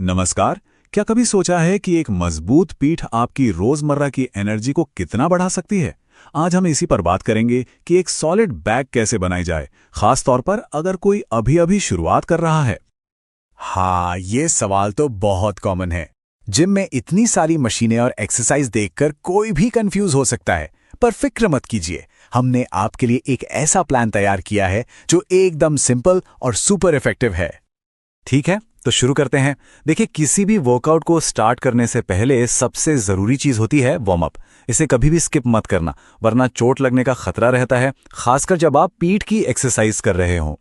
नमस्कार। क्या कभी सोचा है कि एक मजबूत पीठ आपकी रोजमर्रा की एनर्जी को कितना बढ़ा सकती है? आज हम इसी पर बात करेंगे कि एक सॉलिड बैक कैसे बनाई जाए, खास तौर पर अगर कोई अभी-अभी शुरुआत कर रहा है। हाँ, ये सवाल तो बहुत कॉमन है। जिम में इतनी सारी मशीनें और एक्सरसाइज देखकर कोई भी कंफ्यूज हो सकता है। पर फिक्र मत कीजिए, हमने आपके लिए एक ऐसा प्लान तैयार किया है जो एकदम सिंपल और सुपर इफेक्टिव है। ठीक है, तो शुरू करते हैं। देखिए, किसी भी वर्कआउट को स्टार्ट करने से पहले सबसे जरूरी चीज होती है वार्म अप। इसे कभी भी स्किप मत करना, वरना चोट लगने का खतरा रहता है, खासकर जब आप पीठ की एक्सरसाइज कर रहे हों।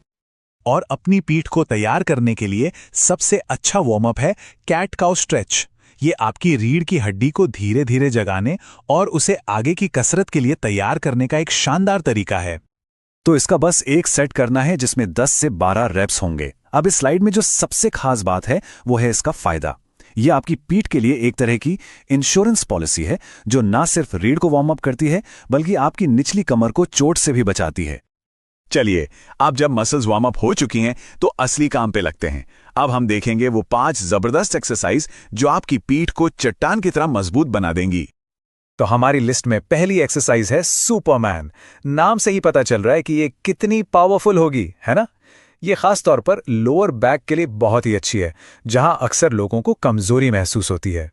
और अपनी पीठ को तैयार करने के लिए सबसे अच्छा वार्म अप है कैट काउ स्ट्रेच। ये आपकी रीढ़ की हड्डी को धीरे धीरे जगाने और उसे आगे की कसरत के लिए तैयार करने का एक शानदार तरीका है। तो इसका बस एक सेट करना है जिसमें 10 से 12 रेप्स होंगे। अब इस स्लाइड में जो सबसे खास बात है वो है इसका फायदा। ये आपकी पीठ के लिए एक तरह की इंश्योरेंस पॉलिसी है, जो ना सिर्फ रीढ़ को वार्म अप करती है बल्कि आपकी निचली कमर को चोट से भी बचाती है। चलिए, अब जब मसल्स वार्म अप हो चुकी हैं तो असली काम पे लगते हैं। अब हम देखेंगे वो 5 जबरदस्त एक्सरसाइज जो आपकी पीठ को चट्टान की तरह मजबूत बना देंगी। तो हमारी लिस्ट में पहली एक्सरसाइज है सुपरमैन। नाम से ही पता चल रहा है कि ये कितनी पावरफुल होगी, है ना? ये खास तौर पर लोअर बैक के लिए बहुत ही अच्छी है, जहां अक्सर लोगों को कमजोरी महसूस होती है।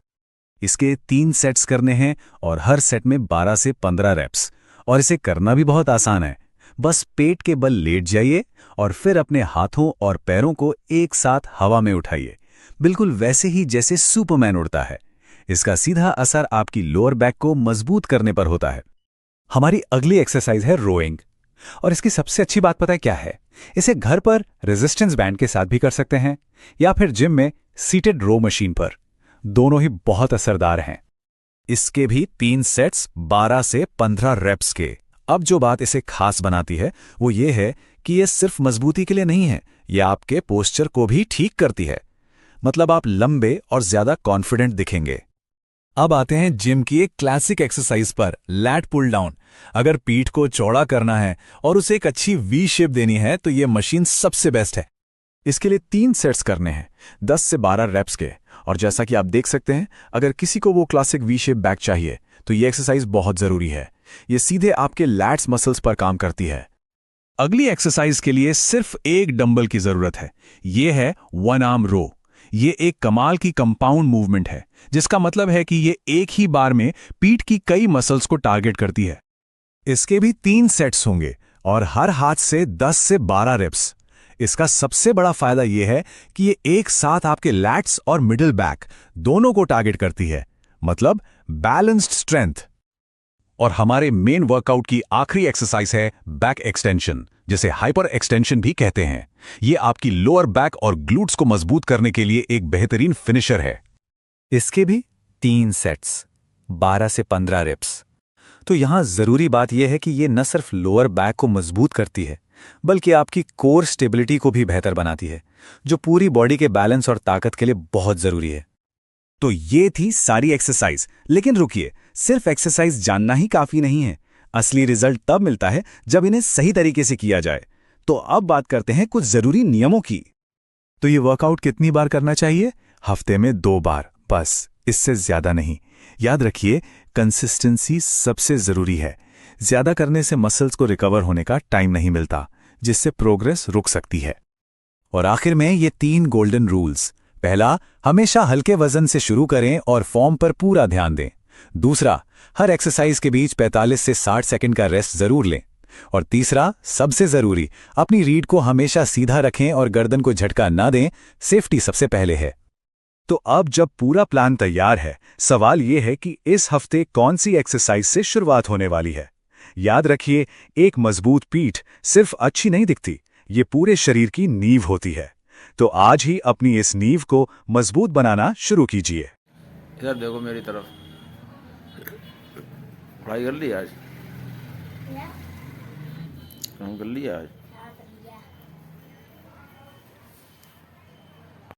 इसके 3 सेट्स करने हैं और हर सेट में 12 से 15 रेप्स। और इसे करना भी बहुत आसान है। बस पेट के बल लेट जाइए और फिर अपने हाथों और पैरों को एक साथ हवा में उठाइए, बिल्कुल वैसे ही जैसे सुपरमैन उड़ता है। इसका सीधा असर आपकी लोअर बैक को मजबूत करने पर होता है। हमारी अगली एक्सरसाइज है रोइंग। और इसकी सबसे अच्छी बात पता है क्या है? इसे घर पर रेजिस्टेंस बैंड के साथ भी कर सकते हैं या फिर जिम में सीटेड रो मशीन पर। दोनों ही बहुत असरदार हैं। इसके भी 3 सेट्स 12 से 15 रेप्स के। अब जो बात इसे खास बनाती है वो ये है कि ये सिर्फ मजबूती के लिए नहीं है, ये आपके पोस्चर को भी ठीक करती है। मतलब आप लंबे और ज्यादा कॉन्फिडेंट दिखेंगे। अब आते हैं जिम की एक क्लासिक एक्सरसाइज पर, लैट पुल डाउन। अगर पीठ को चौड़ा करना है और उसे एक अच्छी वी शेप देनी है तो ये मशीन सबसे बेस्ट है। इसके लिए 3 सेट्स करने हैं, 10 से 12 रेप्स के। और जैसा कि आप देख सकते हैं, अगर किसी को वो क्लासिक वी शेप बैक चाहिए तो ये एक्सरसाइज बहुत जरूरी है। ये सीधे आपके लैट्स मसल्स पर काम करती है। अगली एक्सरसाइज के लिए सिर्फ एक डंबल की जरूरत है। ये है वन आर्म रो। ये एक कमाल की कंपाउंड मूवमेंट है, जिसका मतलब है कि ये एक ही बार में पीठ की कई मसल्स को टारगेट करती है। इसके भी 3 सेट्स होंगे और हर हाथ से 10 से 12 रेप्स। इसका सबसे बड़ा फायदा यह है कि ये एक साथ आपके लैट्स और मिडिल बैक दोनों को टारगेट करती है, मतलब बैलेंस्ड स्ट्रेंथ। और हमारे मेन वर्कआउट की आखिरी एक्सरसाइज है बैक एक्सटेंशन, जिसे हाइपर एक्सटेंशन भी कहते हैं। यह आपकी लोअर बैक और ग्लूट्स को मजबूत करने के लिए एक बेहतरीन फिनिशर है। इसके भी 3 सेट्स 12 से 15 रेप्स। तो यहां जरूरी बात यह है कि यह न सिर्फ लोअर बैक को मजबूत करती है बल्कि आपकी कोर स्टेबिलिटी को भी बेहतर बनाती है, जो पूरी बॉडी के बैलेंस और ताकत के लिए बहुत जरूरी है। तो ये थी सारी एक्सरसाइज। लेकिन रुकिए, सिर्फ एक्सरसाइज जानना ही काफी नहीं है। असली रिजल्ट तब मिलता है जब इन्हें सही तरीके से किया जाए। तो अब बात करते हैं कुछ जरूरी नियमों की। तो ये वर्कआउट कितनी बार करना चाहिए? हफ्ते में 2 बार, बस, इससे ज्यादा नहीं। याद रखिए, कंसिस्टेंसी सबसे जरूरी है। ज्यादा करने से मसल्स को रिकवर होने का टाइम नहीं मिलता, जिससे प्रोग्रेस रुक सकती है। और आखिर में ये 3 गोल्डन रूल्स। पहला, हमेशा हल्के वजन से शुरू करें और फॉर्म पर पूरा ध्यान दें। दूसरा, हर एक्सरसाइज के बीच 45 से 60 सेकंड का रेस्ट जरूर लें। और तीसरा, सबसे जरूरी, अपनी रीढ़ को हमेशा सीधा रखें और गर्दन को झटका ना दें। सेफ्टी सबसे पहले है। तो अब जब पूरा प्लान तैयार है, सवाल यह है कि इस हफ्ते कौन सी एक्सरसाइज से शुरुआत होने वाली है। याद रखिए, एक मजबूत पीठ सिर्फ अच्छी नहीं दिखती, ये पूरे शरीर की नींव होती है। तो आज ही अपनी इस नींव को मजबूत बनाना शुरू कीजिए। इधर देखो मेरी तरफ। पढ़ाई कर ली आज? काम कर लिया आज?